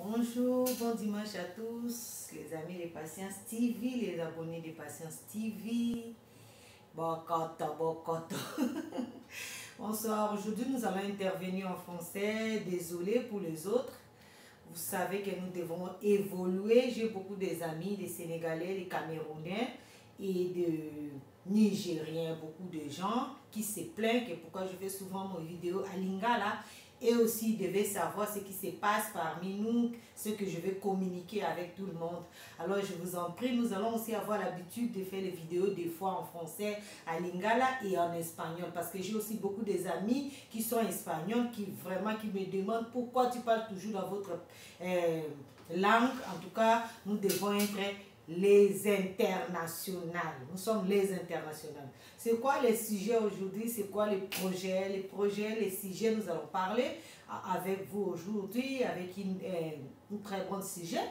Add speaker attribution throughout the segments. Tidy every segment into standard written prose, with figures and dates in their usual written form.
Speaker 1: Bonjour, bon dimanche à tous, les amis de Patience TV, les abonnés de Patience TV. Bokoto. Bonsoir, aujourd'hui nous allons intervenir en français, désolé pour les autres. Vous savez que nous devons évoluer. J'ai beaucoup d'amis, des Sénégalais, des Camerounais et de Nigériens, beaucoup de gens qui se plaignent que pourquoi je fais souvent mes vidéos à Lingala. Et aussi, ils devaient savoir ce qui se passe parmi nous, ce que je vais communiquer avec tout le monde. Alors, je vous en prie, nous allons aussi avoir l'habitude de faire les vidéos des fois en français, à Lingala et en espagnol. Parce que j'ai aussi beaucoup d'amis qui sont espagnols, qui me demandent pourquoi tu parles toujours dans votre langue. En tout cas, nous devons être les internationales. Nous sommes les internationales. C'est quoi les sujets aujourd'hui? C'est quoi les projets? Les sujets, nous allons parler avec vous aujourd'hui avec un très bon sujet.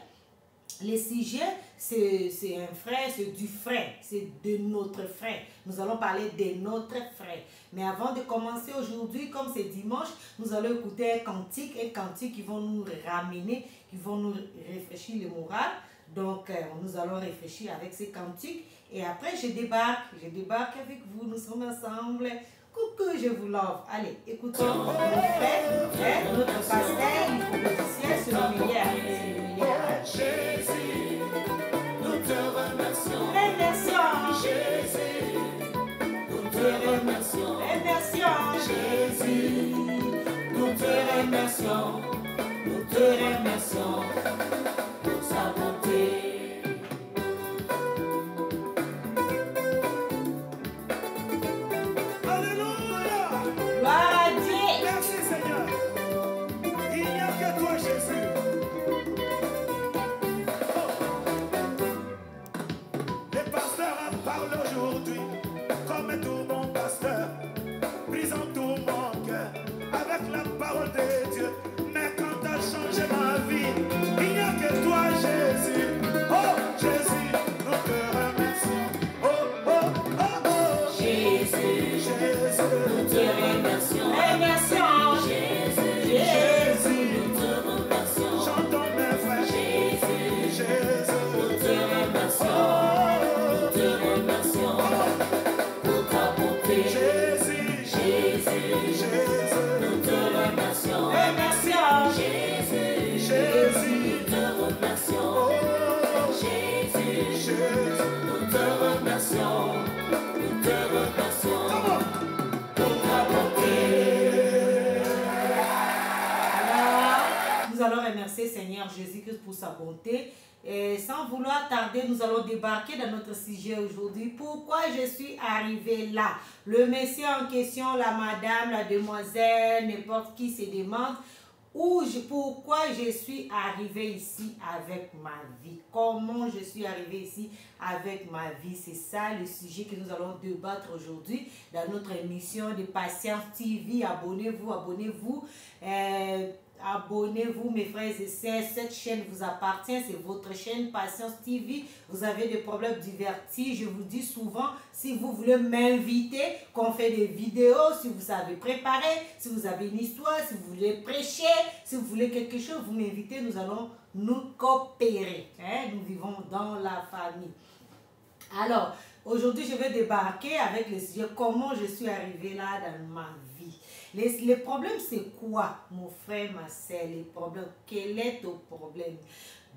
Speaker 1: Les sujets, c'est un frère, c'est du frère, c'est de notre frère. Nous allons parler de notre frère. Mais avant de commencer aujourd'hui, comme c'est dimanche, nous allons écouter un cantique qui vont nous ramener, qui vont nous réfléchir le moral. Donc, nous allons réfléchir avec ces cantiques. Et après, je débarque avec vous. Nous sommes ensemble. Coucou, je vous love. Allez, écoutons notre frère, notre pasteur, l'hypocrisie, c'est le milliard.
Speaker 2: Jésus, nous te remercions.
Speaker 1: Remercions.
Speaker 2: Jésus, nous te remercions.
Speaker 1: Remercions.
Speaker 2: Jésus, nous te remercions. Nous te remercions pour sa bonté. Alléluia.
Speaker 1: Gloire à Dieu.
Speaker 2: Merci Seigneur. Il n'y a que toi Jésus. Les pasteurs parlent aujourd'hui comme tout bon pasteur, brisant tout mon cœur avec la parole de Dieu. Mais quand tu as changé ma vie, il n'y a que toi Jésus. Oh Jésus, nous te remercions. Oh, oh, oh, oh.
Speaker 1: Jésus,
Speaker 2: Jésus,
Speaker 1: nous te remercions. Remercions.
Speaker 2: Jésus,
Speaker 1: Jésus,
Speaker 2: nous te remercions. Chantons mes frères. Jésus, Jésus,
Speaker 1: nous te remercions.
Speaker 2: oh,
Speaker 1: Te remercions pour ta bonté.
Speaker 2: Jésus,
Speaker 1: Jésus,
Speaker 2: Jésus,
Speaker 1: nous te remercions. Remercions.
Speaker 2: Jésus,
Speaker 1: Jésus, te remercions.
Speaker 2: oh,
Speaker 1: Jésus,
Speaker 2: Jésus.
Speaker 1: nous te remercions. Nous te remercions pour ta bonté. Alors, nous allons remercier Seigneur Jésus-Christ pour sa bonté. Et sans vouloir tarder, nous allons débarquer dans notre sujet aujourd'hui. Pourquoi je suis arrivée là? Le monsieur en question, la madame, la demoiselle, n'importe qui se demande pourquoi je suis arrivée ici avec ma vie. Comment je suis arrivée ici avec ma vie. C'est ça le sujet que nous allons débattre aujourd'hui dans notre émission de Patience TV. Abonnez-vous, abonnez-vous. Abonnez-vous mes frères et sœurs, cette chaîne vous appartient, c'est votre chaîne Patience TV. Vous avez des problèmes divertis, je vous dis souvent, si vous voulez m'inviter, qu'on fait des vidéos, si vous savez préparer, si vous avez une histoire, si vous voulez prêcher, si vous voulez quelque chose, vous m'invitez, nous allons nous coopérer. Nous vivons dans la famille. Alors, aujourd'hui, je vais débarquer avec le sujet comment je suis arrivée là dans ma vie. Les problèmes, c'est quoi, mon frère, ma soeur? Les problèmes, quel est ton problème?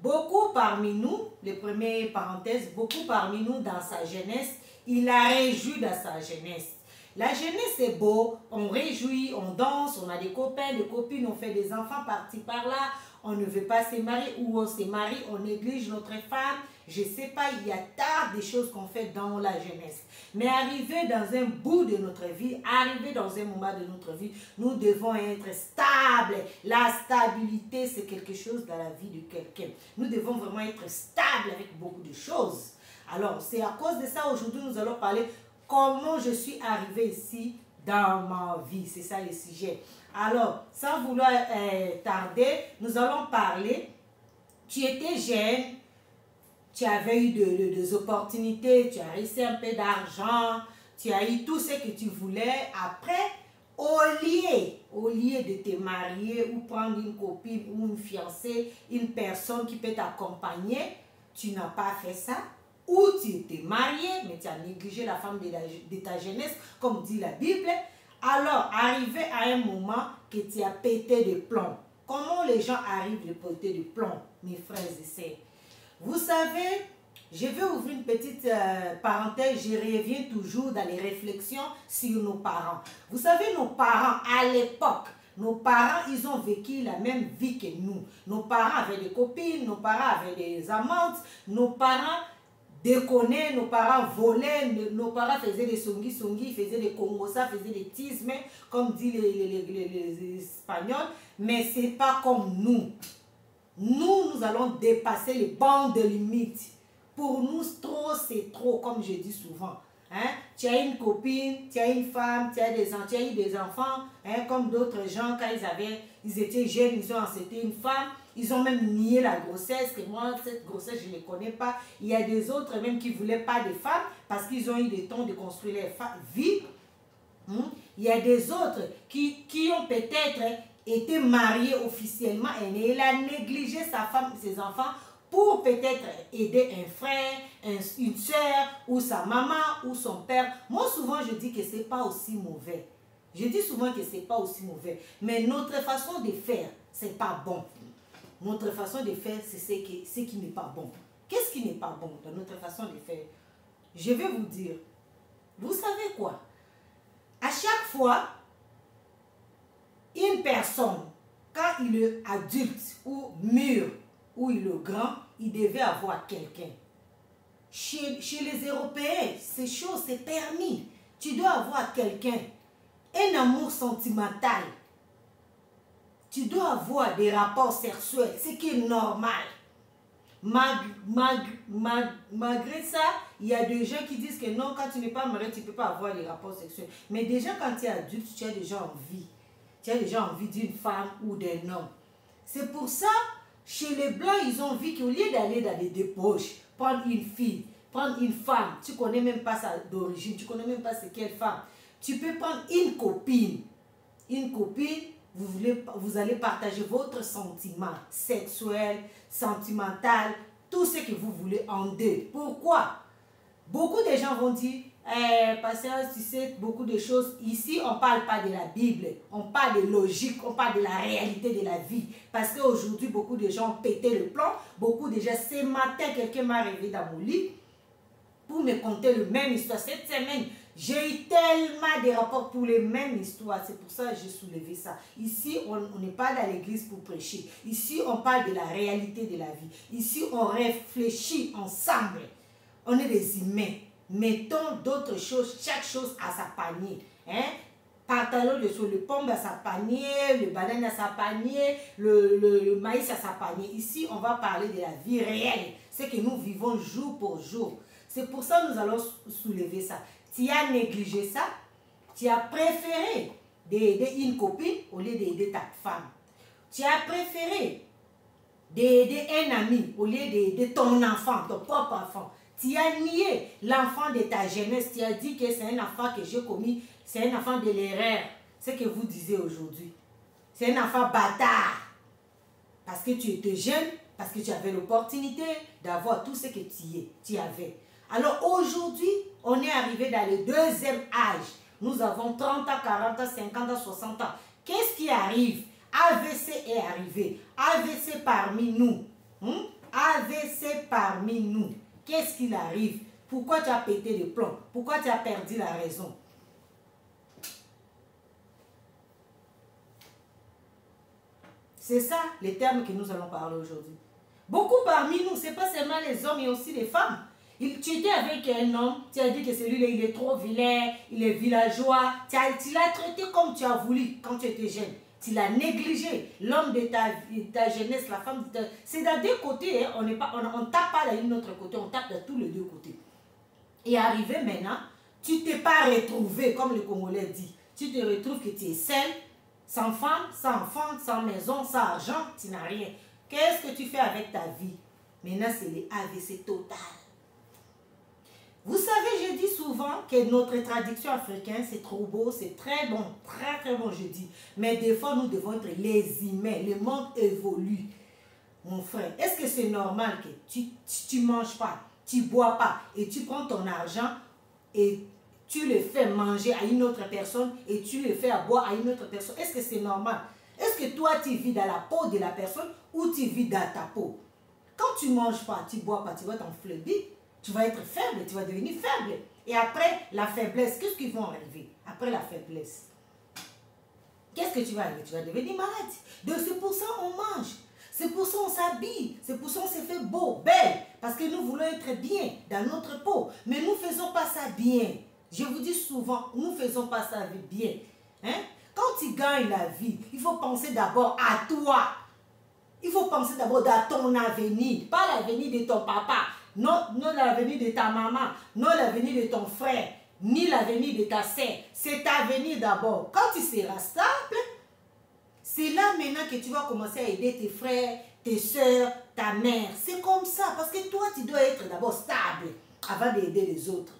Speaker 1: Beaucoup parmi nous, les premières parenthèses, beaucoup parmi nous dans sa jeunesse, il a réjoui dans sa jeunesse. La jeunesse est beau, on réjouit, on danse, on a des copains, des copines, on fait des enfants par-ci par-là, on ne veut pas se marier ou on se marie, on néglige notre femme. Je ne sais pas, il y a tant de choses qu'on fait dans la jeunesse. Mais arriver dans un bout de notre vie, arriver dans un moment de notre vie, nous devons être stables. La stabilité, c'est quelque chose dans la vie de quelqu'un. Nous devons vraiment être stables avec beaucoup de choses. Alors, c'est à cause de ça, aujourd'hui, nous allons parler comment je suis arrivée ici dans ma vie. C'est ça le sujet. Alors, sans vouloir tarder, nous allons parler. Tu étais jeune. Tu avais eu des opportunités, tu as réussi un peu d'argent, tu as eu tout ce que tu voulais. Après, au lieu de te marier ou prendre une copine ou une fiancée, une personne qui peut t'accompagner, tu n'as pas fait ça. Ou tu étais marié, mais tu as négligé la femme de ta jeunesse, comme dit la Bible. Alors, arrivé à un moment que tu as pété des plombs. Comment les gens arrivent à péter des plombs, mes frères et sœurs? Vous savez, je vais ouvrir une petite parenthèse, je reviens toujours dans les réflexions sur nos parents. Vous savez, nos parents, à l'époque, nos parents, ils ont vécu la même vie que nous. Nos parents avaient des copines, nos parents avaient des amantes, nos parents déconnaient, nos parents volaient, nos parents faisaient des songi, faisaient des congosa, faisaient des tismes, comme disent les Espagnols, mais ce n'est pas comme nous. Nous allons dépasser les bandes de limites. Pour nous, trop, c'est trop, comme je dis souvent. Hein? Tu as une copine, tu as une femme, tu as eu des enfants, hein? Comme d'autres gens, quand ils étaient jeunes, ils ont accepté une femme, ils ont même nié la grossesse, que moi, cette grossesse, je ne connais pas. Il y a des autres même qui ne voulaient pas de femmes parce qu'ils ont eu des temps de construire leur vie. Il y a des autres qui ont peut-être été mariés officiellement et il a négligé sa femme, ses enfants, pour peut-être aider un frère, une soeur, ou sa maman, ou son père. Moi, souvent, je dis que ce n'est pas aussi mauvais. Je dis souvent que ce n'est pas aussi mauvais. Mais notre façon de faire, ce n'est pas bon. Notre façon de faire, c'est ce qui n'est pas bon. Qu'est-ce qui n'est pas bon dans notre façon de faire? Je vais vous dire. Vous savez quoi? À chaque fois, une personne, quand il est adulte ou mûr, ou il est grand, il devait avoir quelqu'un. Chez les Européens, ces choses, c'est permis. Tu dois avoir quelqu'un. Un amour sentimental. Tu dois avoir des rapports sexuels, ce qui est normal. Malgré ça, il y a des gens qui disent que non, quand tu n'es pas marié, tu ne peux pas avoir des rapports sexuels. Mais déjà, quand tu es adulte, tu as déjà envie. Tu as déjà envie d'une femme ou d'un homme. C'est pour ça, chez les Blancs, ils ont vu qu'au lieu d'aller dans des débauches, prendre une fille, prendre une femme, tu ne connais même pas sa d'origine, tu ne connais même pas c'est quelle femme. Tu peux prendre une copine. Une copine, vous allez partager votre sentiment sexuel, sentimental, tout ce que vous voulez en deux. Pourquoi? Beaucoup de gens vont dire, Patience, tu sais, beaucoup de choses. Ici, on ne parle pas de la Bible, on parle de logique, on parle de la réalité de la vie. Parce qu'aujourd'hui, beaucoup de gens ont pété le plan. Beaucoup de gens, ce matin, quelqu'un m'a réveillé dans mon lit pour me conter le même histoire. Cette semaine, j'ai eu tellement de rapports pour les mêmes histoires. C'est pour ça que j'ai soulevé ça. Ici, on n'est pas dans l'église pour prêcher. Ici, on parle de la réalité de la vie. Ici, on réfléchit ensemble. On est des humains. Mettons d'autres choses, chaque chose à sa panier. Hein? Pantalon de soie, le pomme à sa panier, le banane à sa panier, le maïs à sa panier. Ici, on va parler de la vie réelle. Ce que nous vivons jour pour jour. C'est pour ça que nous allons soulever ça. Tu as négligé ça. Tu as préféré d'aider une copine au lieu d'aider ta femme. Tu as préféré d'aider un ami au lieu d'aider ton enfant, ton propre enfant. Tu as nié l'enfant de ta jeunesse. Tu as dit que c'est un enfant que j'ai commis. C'est un enfant de l'erreur. C'est ce que vous disiez aujourd'hui. C'est un enfant bâtard. Parce que tu étais jeune, parce que tu avais l'opportunité d'avoir tout ce que tu avais. Alors aujourd'hui, on est arrivé dans le deuxième âge. Nous avons 30 ans, 40 ans, 50 ans, 60 ans. Qu'est-ce qui arrive? AVC est arrivé. AVC parmi nous. AVC parmi nous. Qu'est-ce qu'il arrive? Pourquoi tu as pété les plombs? Pourquoi tu as perdu la raison? C'est ça les termes que nous allons parler aujourd'hui. Beaucoup parmi nous, ce n'est pas seulement les hommes, mais aussi les femmes. Tu étais avec un homme, tu as dit que celui-là, il est trop vilain, il est villageois. Tu l'as traité comme tu as voulu quand tu étais jeune. Tu l'as négligé. L'homme de ta jeunesse, la femme de ta... C'est dans deux côtés. Hein. On ne tape pas d'un autre côté, on tape de tous les deux côtés. Et arrivé maintenant, tu ne t'es pas retrouvé, comme le Congolais dit. Tu te retrouves que tu es seul, sans femme, sans enfant, sans maison, sans argent, tu n'as rien. Qu'est-ce que tu fais avec ta vie? Maintenant, c'est les AVC total. Vous savez, je dis souvent que notre tradition africaine, c'est trop beau, c'est très bon, très bon, je dis. Mais des fois, nous devons être les humains. Le monde évolue. Mon frère, est-ce que c'est normal que tu manges pas, tu bois pas, et tu prends ton argent et tu le fais manger à une autre personne et tu le fais à boire à une autre personne? Est-ce que c'est normal? Est-ce que toi, tu vis dans la peau de la personne ou tu vis dans ta peau? Quand tu manges pas, tu bois pas, tu vas t'enflemmer. Tu vas être faible, tu vas devenir faible. Et après la faiblesse, qu'est-ce qui va arriver? Après la faiblesse, qu'est-ce que tu vas arriver? Tu vas devenir malade. Donc c'est pour ça qu'on mange. C'est pour ça qu'on s'habille. C'est pour ça qu'on se fait beau, belle. Parce que nous voulons être bien dans notre peau. Mais nous ne faisons pas ça bien. Je vous dis souvent, nous ne faisons pas ça bien. Hein? Quand tu gagnes la vie, il faut penser d'abord à toi. Il faut penser d'abord à ton avenir. Pas l'avenir de ton papa. Non l'avenir de ta maman, non l'avenir de ton frère, ni l'avenir de ta sœur. C'est ta avenir d'abord. Quand tu seras stable, c'est là maintenant que tu vas commencer à aider tes frères, tes soeurs, ta mère. C'est comme ça, parce que toi, tu dois être d'abord stable avant d'aider les autres.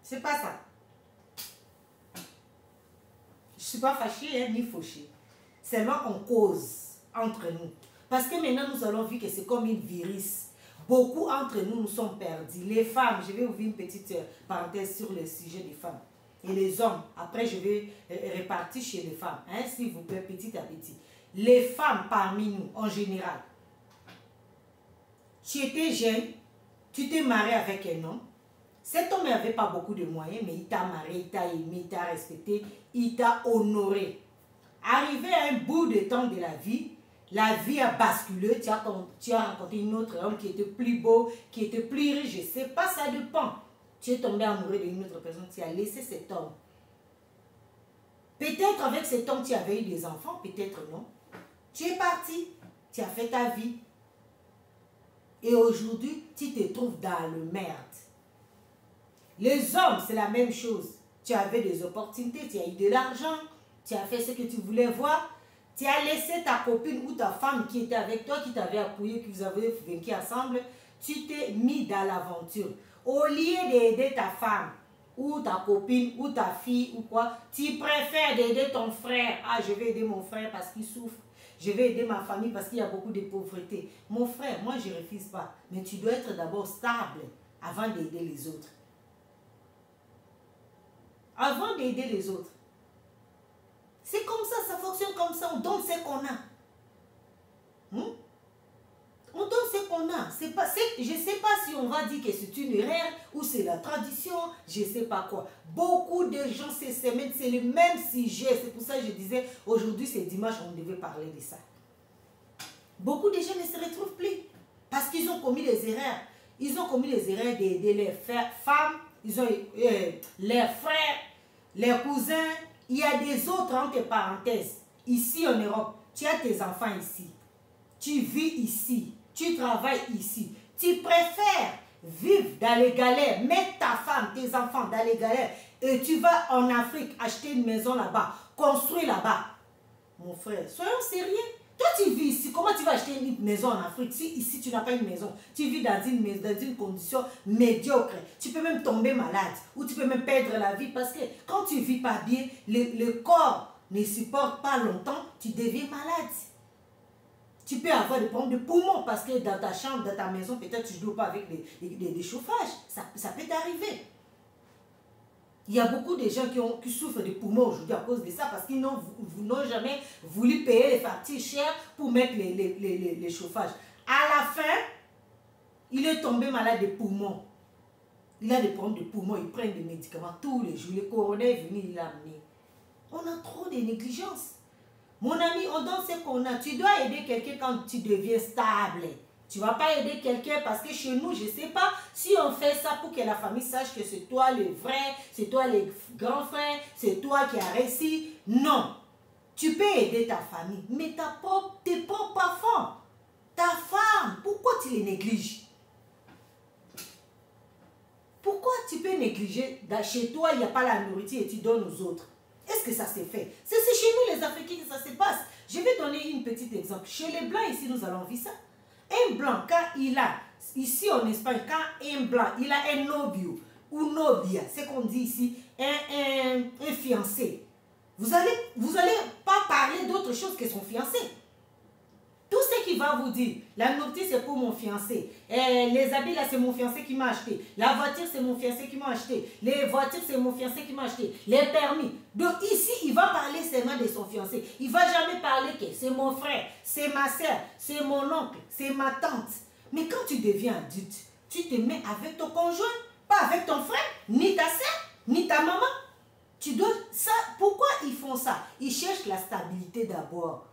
Speaker 1: C'est pas ça. Je ne suis pas fâchée, ni fauchée. Seulement on cause entre nous. Parce que maintenant, nous allons voir que c'est comme une virus. Beaucoup entre nous, nous sommes perdus. Les femmes, je vais ouvrir une petite parenthèse sur le sujet des femmes. Et les hommes, après je vais répartir chez les femmes. Hein, s'il vous plaît, petit à petit. Les femmes parmi nous, en général. Tu étais jeune, tu t'es marié avec un homme. Cet homme n'avait pas beaucoup de moyens, mais il t'a marié, il t'a aimé, il t'a respecté, il t'a honoré. Arrivé à un bout de temps de la vie a basculé, tu as rencontré une autre homme qui était plus beau, qui était plus riche, je ne sais pas, ça dépend. Tu es tombé amoureux d'une autre personne, tu as laissé cet homme. Peut-être avec cet homme tu avais eu des enfants, peut-être non. Tu es parti, tu as fait ta vie. Et aujourd'hui, tu te trouves dans le merde. Les hommes, c'est la même chose. Tu avais des opportunités, tu as eu de l'argent, tu as fait ce que tu voulais voir. Tu as laissé ta copine ou ta femme qui était avec toi, qui t'avait appuyé, que vous avez vaincu ensemble. Tu t'es mis dans l'aventure. Au lieu d'aider ta femme, ou ta copine, ou ta fille, ou quoi, tu préfères d'aider ton frère. Ah, je vais aider mon frère parce qu'il souffre. Je vais aider ma famille parce qu'il y a beaucoup de pauvreté. Mon frère, moi je ne refuse pas. Mais tu dois être d'abord stable avant d'aider les autres. Avant d'aider les autres. C'est comme ça fonctionne comme ça. On donne ce qu'on a. On donne ce qu'on a. Je ne sais pas si on va dire que c'est une erreur ou c'est la tradition, je ne sais pas quoi. Beaucoup de gens se semaine, c'est le même sujet. C'est pour ça que je disais, aujourd'hui c'est dimanche, on devait parler de ça. Beaucoup de gens ne se retrouvent plus parce qu'ils ont commis les erreurs. Ils ont commis les erreurs d'aider les femmes, ils ont leurs frères, leurs cousins. Il y a des autres entre parenthèses. Ici en Europe, tu as tes enfants ici. Tu vis ici. Tu travailles ici. Tu préfères vivre dans les galères, mettre ta femme, tes enfants dans les galères, et tu vas en Afrique acheter une maison là-bas, construire là-bas. Mon frère, soyons sérieux. Toi, tu vis ici. Comment tu vas acheter une maison en Afrique si ici tu n'as pas une maison? Tu vis dans une condition médiocre. Tu peux même tomber malade ou tu peux même perdre la vie parce que quand tu ne vis pas bien, le corps ne supporte pas longtemps, tu deviens malade. Tu peux avoir des problèmes de poumons parce que dans ta chambre, dans ta maison, peut-être tu ne joues pas avec des chauffages. Ça peut t'arriver. Il y a beaucoup de gens qui souffrent de poumons aujourd'hui à cause de ça parce qu'ils n'ont jamais voulu payer les factures chères pour mettre les chauffages. À la fin, il est tombé malade de poumons. Il a des problèmes de poumons, il prend des médicaments tous les jours. Le coroner est venu, il l'a amené. On a trop de négligence. Mon ami, on donne ce qu'on a. Tu dois aider quelqu'un quand tu deviens stable. Tu ne vas pas aider quelqu'un parce que chez nous, je ne sais pas si on fait ça pour que la famille sache que c'est toi le vrai, c'est toi le grand frère, c'est toi qui as réussi. Non. Tu peux aider ta famille, mais tes propres enfants, ta femme, pourquoi tu les négliges? Pourquoi tu peux négliger chez toi, il n'y a pas la nourriture et tu donnes aux autres? Est-ce que ça s'est fait? C'est chez nous les Africains que ça se passe. Je vais donner un petit exemple. Chez les Blancs ici, nous allons vivre ça. Un blanc, quand il a, ici en Espagne, quand un blanc, il a un novio ou novia, c'est qu'on dit ici, un fiancé, vous allez pas parler d'autre chose que son fiancé. Tout ce qu'il va vous dire, la nourriture c'est pour mon fiancé, les habits là c'est mon fiancé qui m'a acheté, la voiture c'est mon fiancé qui m'a acheté, les voitures c'est mon fiancé qui m'a acheté, les permis. Donc ici il va parler seulement de son fiancé, il va jamais parler que c'est mon frère, c'est ma soeur, c'est mon oncle, c'est ma tante. Mais quand tu deviens adulte, tu te mets avec ton conjoint, pas avec ton frère, ni ta soeur, ni ta maman. Tu dois ça. Pourquoi ils font ça? Ils cherchent la stabilité d'abord.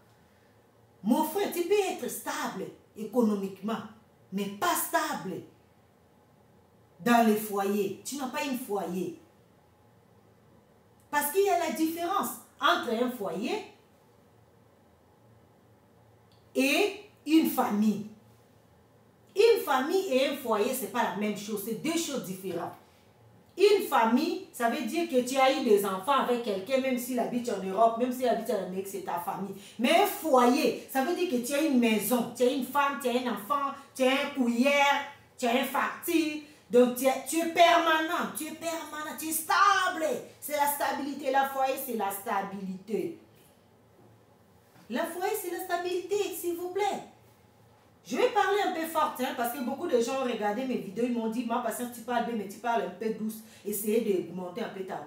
Speaker 1: Mon frère, tu peux être stable économiquement, mais pas stable dans les foyers. Tu n'as pas un foyer. Parce qu'il y a la différence entre un foyer et une famille. Une famille et un foyer, ce n'est pas la même chose. C'est deux choses différentes. Une famille, ça veut dire que tu as eu des enfants avec quelqu'un, même s'il habite en Europe, même s'il habite en Amérique, c'est ta famille. Mais un foyer, ça veut dire que tu as une maison, tu as une femme, tu as un enfant, tu as un cuillère, tu as un facture. Donc tu es permanent, tu es stable. C'est la stabilité. La foyer, c'est la stabilité. La foyer, c'est la stabilité, s'il vous plaît. Je vais parler un peu fort, hein, parce que beaucoup de gens ont regardé mes vidéos, ils m'ont dit, ma patiente, tu parles bien, mais tu parles un peu douce. Essayez de monter un peu ta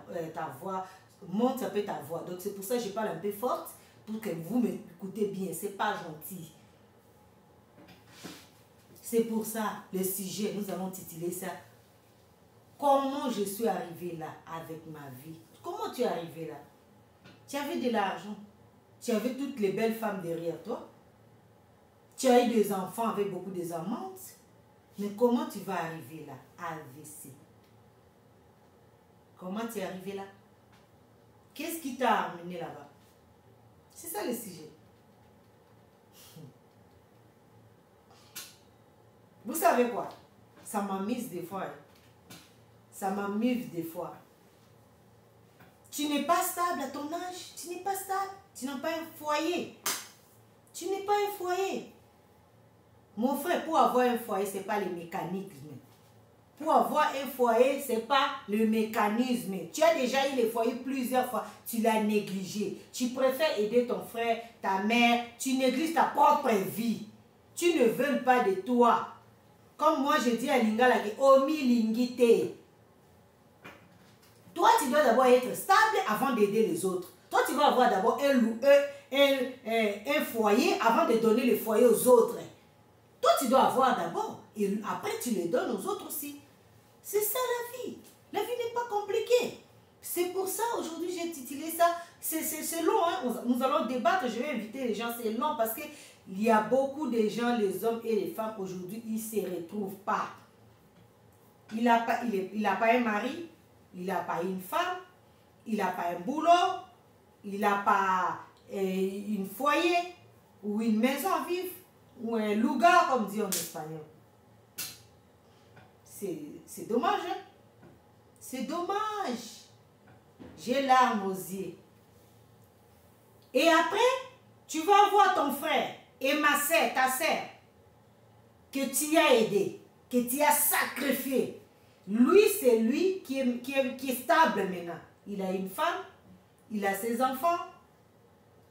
Speaker 1: voix, monte un peu ta voix. Donc c'est pour ça que je parle un peu forte, pour que vous m'écoutez bien. C'est pas gentil. C'est pour ça, le sujet, nous allons tituler ça. Comment je suis arrivée là avec ma vie? Comment tu es arrivé là? Tu avais de l'argent. Tu avais toutes les belles femmes derrière toi. Tu as eu des enfants avec beaucoup de amantes. Mais comment tu vas arriver là? AVC. Comment tu es arrivé là? Qu'est-ce qui t'a amené là-bas? C'est ça le sujet. Vous savez quoi? Ça m'amuse des fois. Ça m'amuse des fois. Tu n'es pas stable à ton âge. Tu n'es pas stable. Tu n'as pas un foyer. Tu n'es pas un foyer. Mon frère, pour avoir un foyer, ce n'est pas le mécanisme. Pour avoir un foyer, ce n'est pas le mécanisme. Tu as déjà eu le foyer plusieurs fois. Tu l'as négligé. Tu préfères aider ton frère, ta mère. Tu négliges ta propre vie. Tu ne veux pas de toi. Comme moi, je dis à Lingala, Omi Lingite. Toi, tu dois d'abord être stable avant d'aider les autres. Toi, tu vas avoir d'abord un foyer avant de donner le foyer aux autres. Toi, tu dois avoir d'abord. Et après, tu les donnes aux autres aussi. C'est ça la vie. La vie n'est pas compliquée. C'est pour ça, aujourd'hui, j'ai titulé ça. C'est long, hein? Nous allons débattre. Je vais inviter les gens. C'est long parce qu'il y a beaucoup de gens, les hommes et les femmes, aujourd'hui, ils ne se retrouvent pas. Il n'a pas un mari. Il n'a pas une femme. Il n'a pas un boulot. Il n'a pas un foyer ou une maison à vivre. Ou un lugar, comme dit en espagnol. C'est dommage, hein? C'est dommage. J'ai larmes aux yeux. Et après, tu vas voir ton frère et ma soeur, ta soeur, que tu as aidé, que tu as sacrifié. Lui, c'est lui qui est stable maintenant. Il a une femme, il a ses enfants.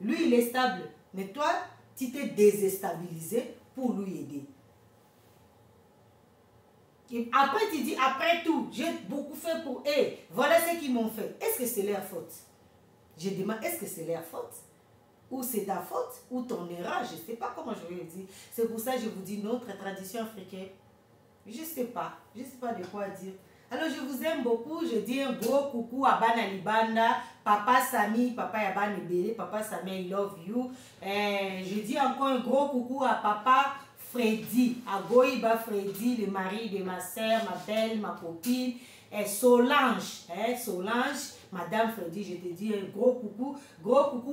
Speaker 1: Lui, il est stable. Mais toi, tu t'es déstabilisé pour lui aider. Et après, tu dis, après tout, j'ai beaucoup fait pour eux. Voilà ce qu'ils m'ont fait. Est-ce que c'est leur faute? Je demande, est-ce que c'est leur faute? Ou c'est ta faute? Ou ton erreur? Je ne sais pas comment je vais le dire. C'est pour ça que je vous dis, notre tradition africaine, je ne sais pas. Je ne sais pas de quoi dire. Alors, je vous aime beaucoup. Je dis un gros coucou à Bana Libanda, Papa Sami, Papa Yaban Ebele, Papa Sami, I love you. Je dis encore un gros coucou à Papa Freddy, à Goïba Freddy, le mari de ma soeur, ma belle, ma copine, Solange, Solange, Madame Freddy, je te dis un gros coucou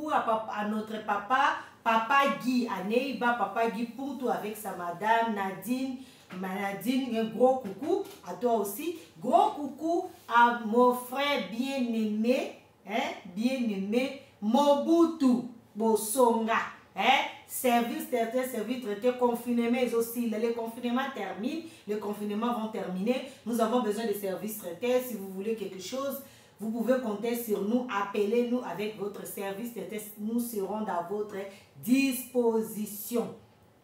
Speaker 1: à notre papa, Papa Guy, à Neiba, Papa Guy Poutou avec sa madame Nadine, un gros coucou à toi aussi. Gros coucou à mon frère bien-aimé, bien-aimé, Mobutu Bosonga. service traité, confinement aussi. Les confinements terminent, les confinements vont terminer. Nous avons besoin de services traités. Si vous voulez quelque chose, vous pouvez compter sur nous, appelez-nous avec votre service traité. Nous serons dans votre disposition.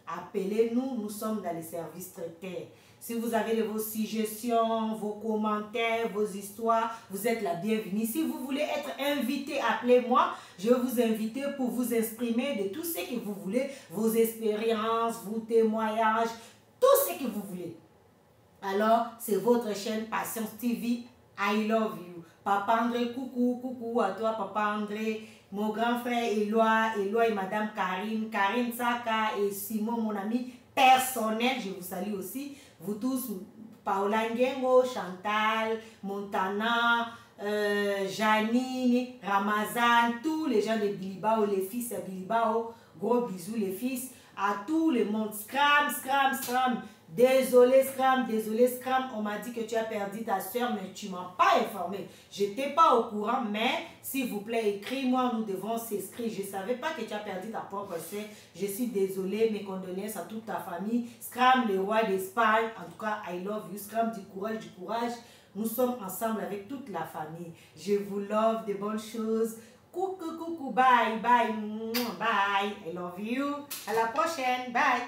Speaker 1: Appelez-nous, nous sommes dans les services traités. Si vous avez vos suggestions, vos commentaires, vos histoires, vous êtes la bienvenue. Si vous voulez être invité, appelez-moi. Je vais vous inviter pour vous exprimer de tout ce que vous voulez, vos expériences, vos témoignages, tout ce que vous voulez. Alors, c'est votre chaîne Patience TV. I love you. Papa André, coucou à toi, Papa André. Mon grand frère Éloi et Madame Karine Saka et Simon, mon ami personnel, je vous salue aussi. Vous tous, Paola Ngengo, Chantal, Montana, Janine, Ramazan, tous les gens de Bilibao, les fils de Bilibao, gros bisous les fils, à tout le monde. Scram. Désolé Scram, on m'a dit que tu as perdu ta soeur, mais tu ne m'as pas informé. Je n'étais pas au courant, mais s'il vous plaît, écris-moi, nous devons s'inscrire. Je ne savais pas que tu as perdu ta propre soeur. Je suis désolée, mes condoléances à toute ta famille. Scram, le roi d'Espagne, en tout cas, I love you. Scram, du courage. Nous sommes ensemble avec toute la famille. Je vous love, de bonnes choses. Coucou, bye, I love you. À la prochaine, bye.